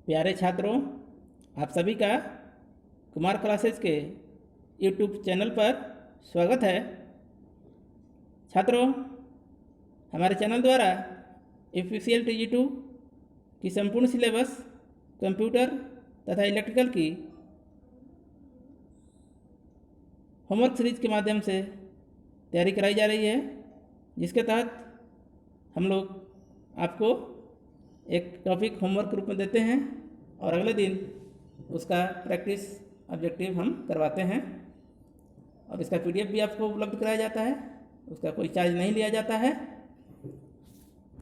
प्यारे छात्रों, आप सभी का कुमार क्लासेस के यूट्यूब चैनल पर स्वागत है। छात्रों, हमारे चैनल द्वारा FPCL TG2 की संपूर्ण सिलेबस कंप्यूटर तथा इलेक्ट्रिकल की होमवर्क सीरीज के माध्यम से तैयारी कराई जा रही है, जिसके तहत हम लोग आपको एक टॉपिक होमवर्क के रूप में देते हैं और अगले दिन उसका प्रैक्टिस ऑब्जेक्टिव हम करवाते हैं और इसका PDF भी आपको उपलब्ध कराया जाता है। उसका कोई चार्ज नहीं लिया जाता है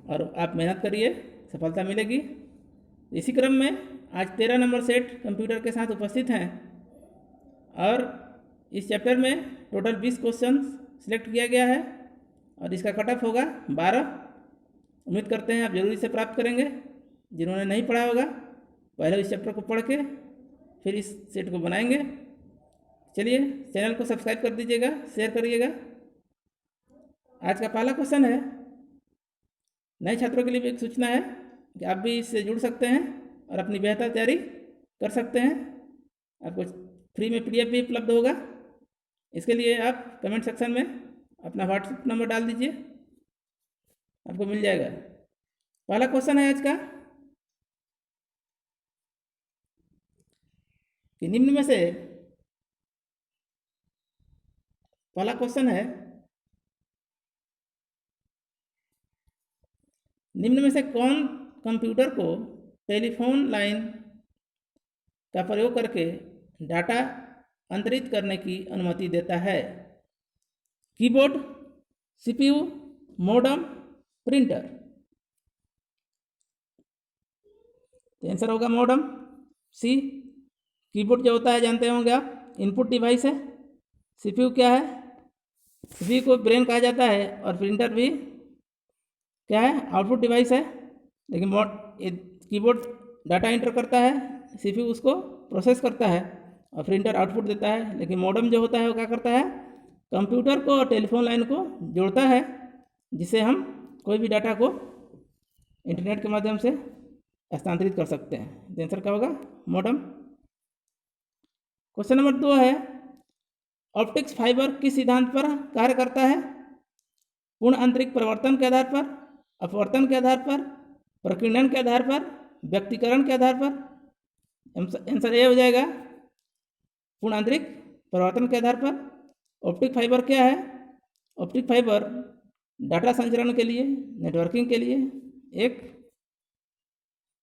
और आप मेहनत करिए, सफलता मिलेगी। इसी क्रम में आज 13 नंबर सेट कंप्यूटर के साथ उपस्थित हैं और इस चैप्टर में टोटल 20 क्वेश्चन सिलेक्ट किया गया है और इसका कट ऑफ होगा 12। उम्मीद करते हैं आप जरूरी से प्राप्त करेंगे। जिन्होंने नहीं पढ़ा होगा पहले इस चैप्टर को पढ़ के फिर इस सेट को बनाएंगे। चलिए, चैनल को सब्सक्राइब कर दीजिएगा, शेयर करिएगा। आज का पहला क्वेश्चन है, नए छात्रों के लिए भी एक सूचना है कि आप भी इससे जुड़ सकते हैं और अपनी बेहतर तैयारी कर सकते हैं। आपको फ्री में PDF भी उपलब्ध होगा। इसके लिए आप कमेंट सेक्शन में अपना व्हाट्सएप नंबर डाल दीजिए, आपको मिल जाएगा। पहला क्वेश्चन है आज का कि निम्न में से पहला क्वेश्चन है, निम्न में से कौन कंप्यूटर को टेलीफोन लाइन का प्रयोग करके डाटा अंतरित करने की अनुमति देता है? Keyboard, CPU, modem, printer. तो आंसर होगा मॉडेम, सी। कीबोर्ड जो होता है जानते होंगे आप, इनपुट डिवाइस है। CPU क्या है? CPU को ब्रेन कहा जाता है और प्रिंटर भी क्या है? आउटपुट डिवाइस है। लेकिन कीबोर्ड डाटा एंटर करता है, CPU उसको प्रोसेस करता है और प्रिंटर आउटपुट देता है। लेकिन मॉडेम जो होता है वो क्या करता है? कंप्यूटर को और टेलीफोन लाइन को जोड़ता है, जिससे हम कोई भी डाटा को इंटरनेट के माध्यम से हस्तांतरित कर सकते हैं। आंसर क्या होगा? मॉडेम। क्वेश्चन नंबर 2 है, ऑप्टिक्स फाइबर किस सिद्धांत पर कार्य करता है? पूर्ण आंतरिक परिवर्तन के आधार पर, अपवर्तन के आधार पर, प्रकीर्णन के आधार पर, व्यक्तीकरण के आधार पर। आंसर ए हो जाएगा, पूर्ण आंतरिक परिवर्तन के आधार पर। ऑप्टिक फाइबर क्या है? ऑप्टिक फाइबर डाटा संचरण के लिए, नेटवर्किंग के लिए एक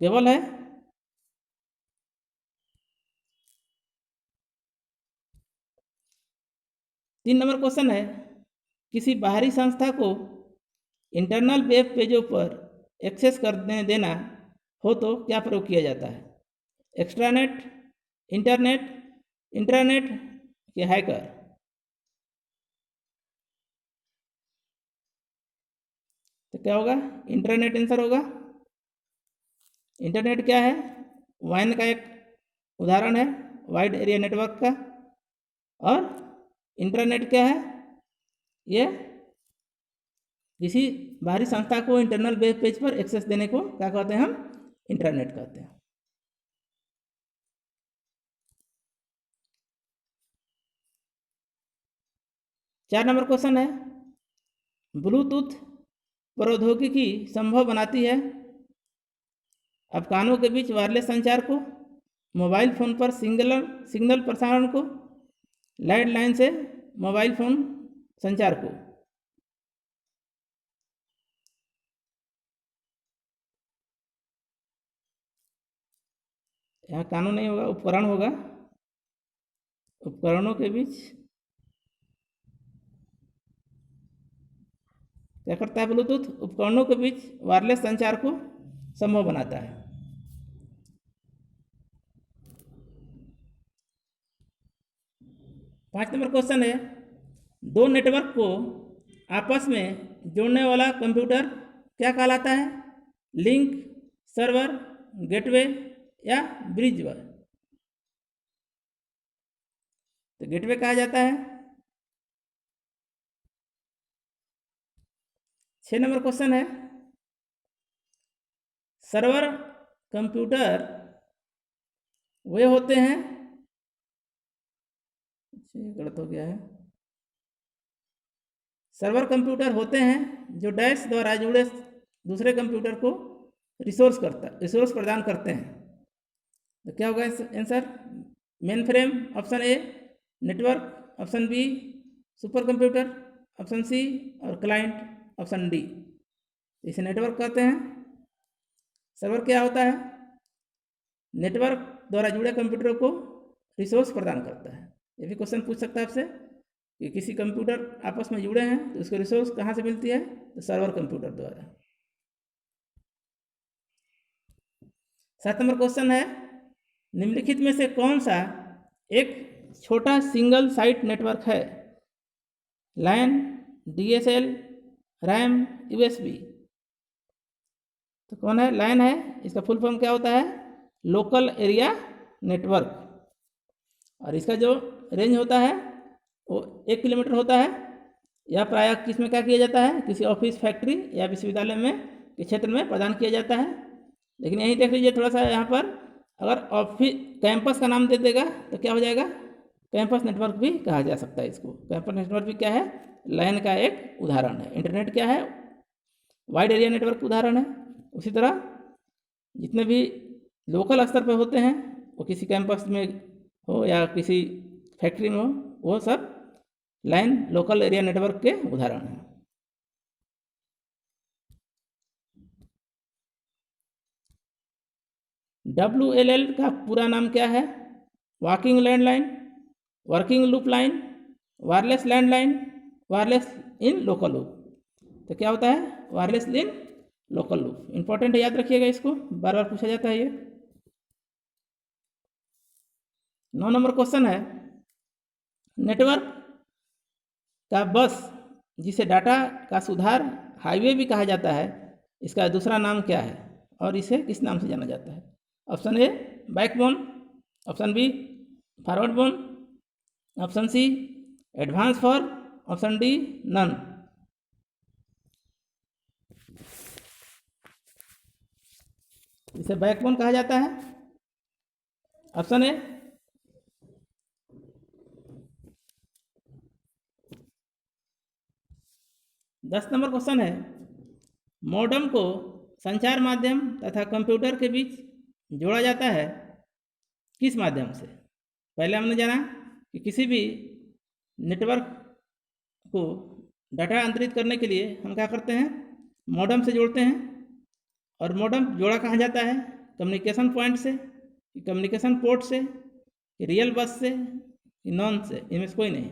केबल है। तीन नंबर क्वेश्चन है, किसी बाहरी संस्था को इंटरनल वेब पेजों पर एक्सेस करने देना हो तो क्या प्रयोग किया जाता है? एक्स्ट्रानेट, इंटरनेट, इंट्रानेट या हैकर? तो क्या होगा? इंटरनेट आंसर होगा। इंटरनेट क्या है? वाइन का एक उदाहरण है, वाइड एरिया नेटवर्क का। और इंटरनेट क्या है? ये किसी बाहरी संस्था को इंटरनल वेब पेज पर एक्सेस देने को क्या कहते हैं? हम इंटरनेट कहते हैं। चार नंबर क्वेश्चन है, ब्लूटूथ प्रौद्योगिकी संभव बनाती है अब कानों के बीच वायरलेस संचार को, मोबाइल फोन पर सिग्नल प्रसारण को, लैंडलाइन से मोबाइल फोन संचार को। यहाँ कानून नहीं होगा, उपकरण होगा। उपकरणों के बीच क्या करता है? ब्लूटूथ उपकरणों के बीच वायरलेस संचार को संभव बनाता है। पाँच नंबर क्वेश्चन है, दो नेटवर्क को आपस में जोड़ने वाला कंप्यूटर क्या कहलाता है? लिंक, सर्वर, गेटवे या ब्रिज? तो गेटवे कहा जाता है। 6 नंबर क्वेश्चन है, सर्वर कंप्यूटर वे होते हैं, गलत हो गया है, सर्वर कंप्यूटर होते हैं जो डैश द्वारा जुड़े दूसरे कंप्यूटर को रिसोर्स प्रदान करते हैं। तो क्या होगा answer? Mainframe option A, network option B, supercomputer option C और क्लाइंट ऑप्शन डी। इसे नेटवर्क कहते हैं। सर्वर क्या होता है? नेटवर्क द्वारा जुड़े कंप्यूटर को रिसोर्स प्रदान करता है। ये भी क्वेश्चन पूछ सकता है आपसे कि किसी कंप्यूटर आपस में जुड़े हैं तो उसको रिसोर्स कहाँ से मिलती है? तो सर्वर कंप्यूटर द्वारा। 7 नंबर क्वेश्चन है, निम्नलिखित में से कौन सा एक छोटा सिंगल साइट नेटवर्क है? लैन, DSL, रैम, USB। तो कौन है? लैन है। इसका फुल फॉर्म क्या होता है? Local area network. और इसका जो रेंज होता है वो 1 किलोमीटर होता है। यह प्रायः किस में क्या किया जाता है? किसी ऑफिस, फैक्ट्री या विश्वविद्यालय में के क्षेत्र में प्रदान किया जाता है। लेकिन यहीं देख लीजिए थोड़ा सा, यहाँ पर अगर ऑफिस कैंपस का नाम दे देगा तो क्या हो जाएगा? कैंपस नेटवर्क भी कहा जा सकता है इसको। कैंपस नेटवर्क भी क्या है? लैन का एक उदाहरण है। इंटरनेट क्या है? वाइड एरिया नेटवर्क उदाहरण है। उसी तरह जितने भी लोकल स्तर पर होते हैं, वो किसी कैंपस में हो या किसी फैक्ट्री में हो, वो सब लैन लोकल एरिया नेटवर्क के उदाहरण हैं। WLL का पूरा नाम क्या है? Walking landline, working loop line, wireless landline, wireless in local loop. तो क्या होता है? Wireless in local loop. Important है, याद रखिएगा इसको, बार बार पूछा जाता है ये। 9 नंबर क्वेश्चन है, नेटवर्क का बस जिसे डाटा का सुधार हाईवे भी कहा जाता है, इसका दूसरा नाम क्या है और इसे किस नाम से जाना जाता है? Option A backbone, option B forward bone, option C advance for, option D none. इसे बैकबोन कहा जाता है। Option A. 10 नंबर क्वेश्चन है, मॉडेम को संचार माध्यम तथा कंप्यूटर के बीच जोड़ा जाता है किस माध्यम से? पहले हमने जाना कि किसी भी नेटवर्क को डाटा अंतरित करने के लिए हम क्या करते हैं? मॉडेम से जोड़ते हैं। और मॉडेम जोड़ा कहाँ जाता है? कम्युनिकेशन पॉइंट से, कम्युनिकेशन पोर्ट से, रियल बस से, नॉन से, इनमें से कोई नहीं।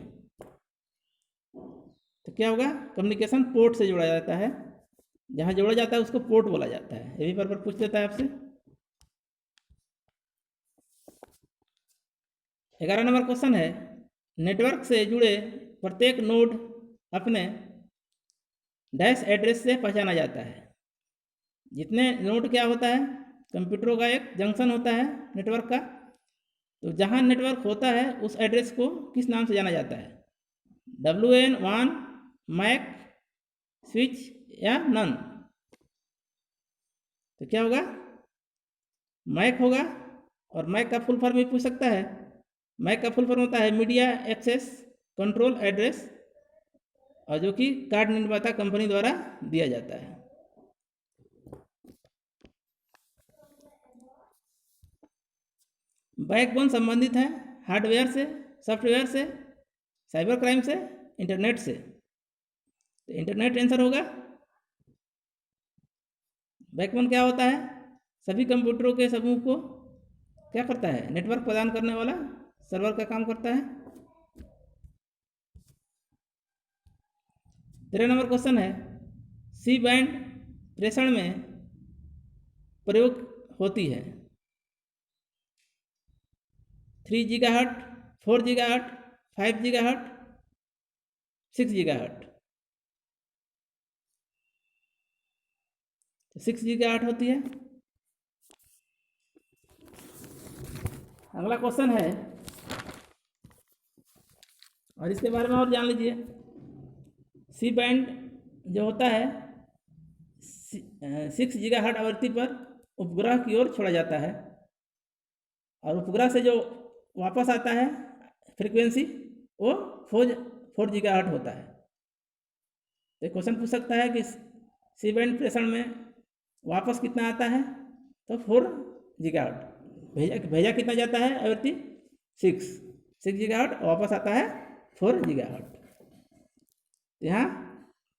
तो क्या होगा? कम्युनिकेशन पोर्ट से जोड़ा जाता है। जहाँ जोड़ा जाता है उसको पोर्ट बोला जाता है। ये भी बार बार पूछ देता है आपसे। 11 नंबर क्वेश्चन है, नेटवर्क से जुड़े प्रत्येक नोड अपने डैश एड्रेस से पहचाना जाता है। जितने नोड क्या होता है? कंप्यूटरों का एक जंक्शन होता है नेटवर्क का। तो जहाँ नेटवर्क होता है उस एड्रेस को किस नाम से जाना जाता है? WN, WAN, मैक, स्विच या नन। तो क्या होगा? मैक होगा। और मैक का फुल फॉर्म भी पूछ सकता है। मैक का फुल फॉर्म होता है मीडिया एक्सेस कंट्रोल एड्रेस, और जो कि कार्ड निर्माता कंपनी द्वारा दिया जाता है। बैकबोन संबंधित है हार्डवेयर से, सॉफ्टवेयर से, साइबर क्राइम से, इंटरनेट से। तो इंटरनेट आंसर होगा। बैकबोन क्या होता है? सभी कंप्यूटरों के समूह को क्या करता है? नेटवर्क प्रदान करने वाला सर्वर का काम करता है। 13 नंबर क्वेश्चन है, सी बैंड प्रेषण में प्रयोग होती है 3 gigahertz, 4 gigahertz, 5 gigahertz, 6 gigahertz. 6 gigahertz होती है। अगला क्वेश्चन है, और इसके बारे में और जान लीजिए। सी बैंड जो होता है 6 गीगाहर्ट आवृत्ति पर उपग्रह की ओर छोड़ा जाता है। और उपग्रह से जो वापस आता है फ्रीक्वेंसी वो 4 गीगाहर्ट्ज होता है। तो क्वेश्चन पूछ सकता है कि सी बैंड प्रेषण में वापस कितना आता है, तो 4 गीगाहर्ट्ज। भेजा कितना जाता है आवृत्ति 6 गीगाहर्ट्ज, वापस आता है 4 गीगाहर्ट्ज। यहाँ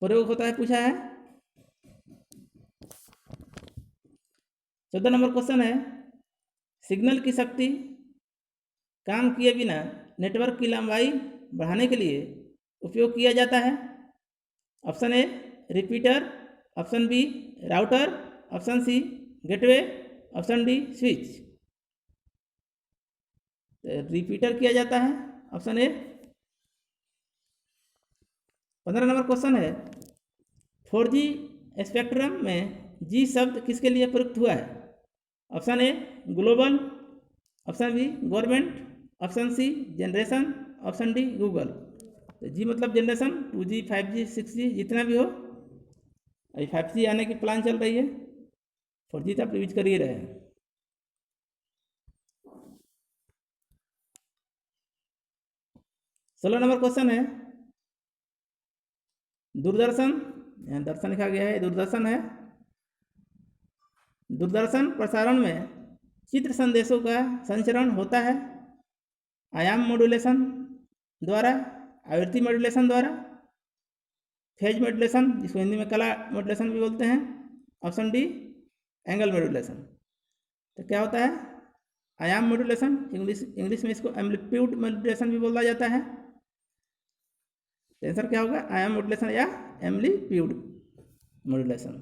प्रयोग होता है, पूछा है। 14 नंबर क्वेश्चन है, सिग्नल की शक्ति काम किए बिना नेटवर्क की लंबाई बढ़ाने के लिए उपयोग किया जाता है। Option A repeater, option B router, option C gateway, option D switch. Repeater किया जाता है, ऑप्शन ए। 15 नंबर क्वेश्चन है, 4G स्पेक्ट्रम में जी शब्द किसके लिए प्रयुक्त हुआ है। Option A global, option B government, option C generation, option D Google. तो जी मतलब जनरेशन, 2G 5G 6G जितना भी हो। अभी 5G आने की प्लान चल रही है, 4G तो आप यूज कर ही रहे हैं। सोलह नंबर क्वेश्चन है, दूरदर्शन, यहाँ दर्शन लिखा गया है, दूरदर्शन है। दूरदर्शन प्रसारण में चित्र संदेशों का संचरण होता है आयाम मॉड्यूलेशन द्वारा, आवृत्ति मॉड्यूलेशन द्वारा, फेज मॉड्यूलेशन जिसको हिंदी में कला मॉड्यूलेशन भी बोलते हैं, ऑप्शन डी एंगल मॉड्यूलेशन। तो क्या होता है आयाम मॉड्यूलेशन, इंग्लिश में इसको एम्पलीट्यूड मॉड्यूलेशन भी बोला जाता है। आंसर क्या होगा आयाम मॉड्यूलेशन या एम्पलीट्यूड मॉड्यूलेशन।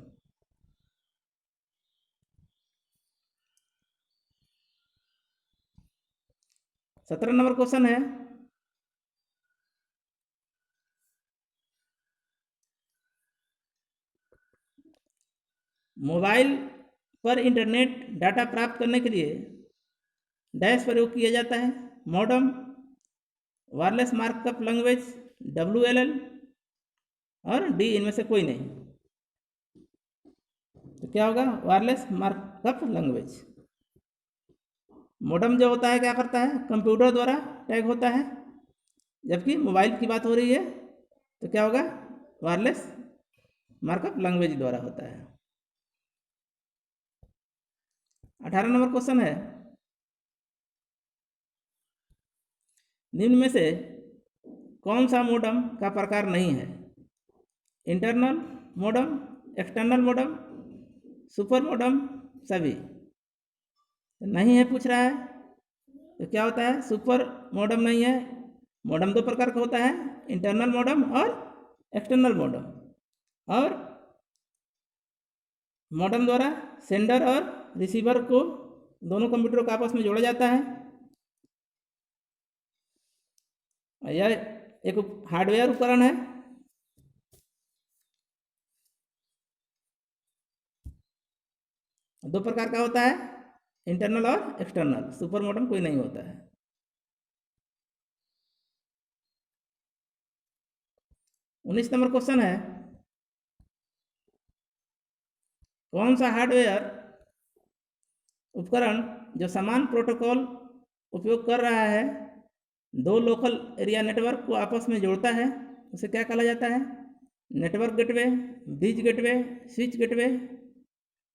सत्रह नंबर क्वेश्चन है, मोबाइल पर इंटरनेट डाटा प्राप्त करने के लिए डैश प्रयोग किया जाता है। Modem, wireless markup language WLL, और डी इनमें से कोई नहीं। तो क्या होगा वायरलेस मार्कअप लैंग्वेज। मॉडम जो होता है क्या करता है कंप्यूटर द्वारा टैग होता है, जबकि मोबाइल की बात हो रही है तो क्या होगा वायरलेस मार्कअप लैंग्वेज द्वारा होता है। 18 नंबर क्वेश्चन है, निम्न में से कौन सा मॉडम का प्रकार नहीं है। Internal modem, external modem, super modem, सभी। नहीं है पूछ रहा है, तो क्या होता है सुपर मॉडम नहीं है। मॉडम 2 प्रकार का होता है, इंटरनल मॉडम और एक्सटर्नल मॉडम। और मॉडम द्वारा सेंडर और रिसीवर को, दोनों कंप्यूटरों को आपस में जोड़ा जाता है। यह एक हार्डवेयर उपकरण है। दो प्रकार का होता है, इंटरनल और एक्सटर्नल, सुपर मॉडम कोई नहीं होता है। 19 नंबर क्वेश्चन है, कौन सा हार्डवेयर उपकरण जो समान प्रोटोकॉल उपयोग कर रहा है, 2 लोकल एरिया नेटवर्क को आपस में जोड़ता है, उसे क्या कहा जाता है। Network gateway, bridge gateway, switch gateway,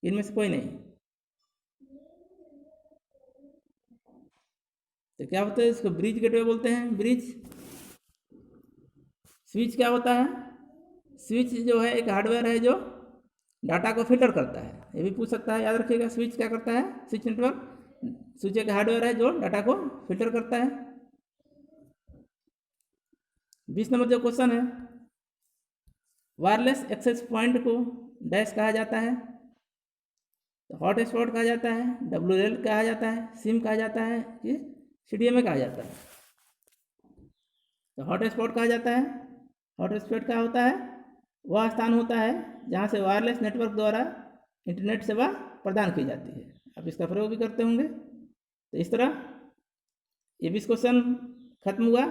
इनमें से कोई नहीं। तो क्या होता है इसको ब्रिज गेटवे बोलते हैं, ब्रिज। स्विच क्या होता है, स्विच जो है एक हार्डवेयर है जो डाटा को फिल्टर करता है। ये भी पूछ सकता है, याद रखिएगा स्विच क्या करता है, स्विच नेटवर्क, स्विच एक हार्डवेयर है जो डाटा को फिल्टर करता है। 20 नंबर जो क्वेश्चन है, वायरलेस एक्सेस पॉइंट को डैश कहा जाता है, हॉट स्पॉट कहा जाता है, WLL कहा जाता है, सिम कहा जाता है, कि CDMA कहा जाता है। तो हॉट स्पॉट कहा जाता है। हॉट स्पॉट क्या होता है, वह स्थान होता है जहाँ से वायरलेस नेटवर्क द्वारा इंटरनेट सेवा प्रदान की जाती है। आप इसका प्रयोग भी करते होंगे। तो इस तरह ये 20 क्वेश्चन खत्म हुआ।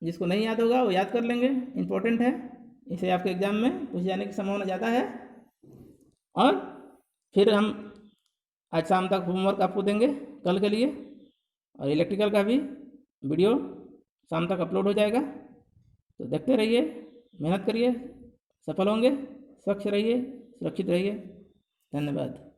जिसको नहीं याद होगा वो याद कर लेंगे, इम्पोर्टेंट है, इसे आपके एग्जाम में पूछे जाने की संभावना ज़्यादा है। और फिर हम आज शाम तक होमवर्क आपको देंगे कल के लिए। और इलेक्ट्रिकल का भी वीडियो शाम तक अपलोड हो जाएगा। तो देखते रहिए, मेहनत करिए, सफल होंगे। स्वच्छ रहिए, सुरक्षित रहिए। धन्यवाद।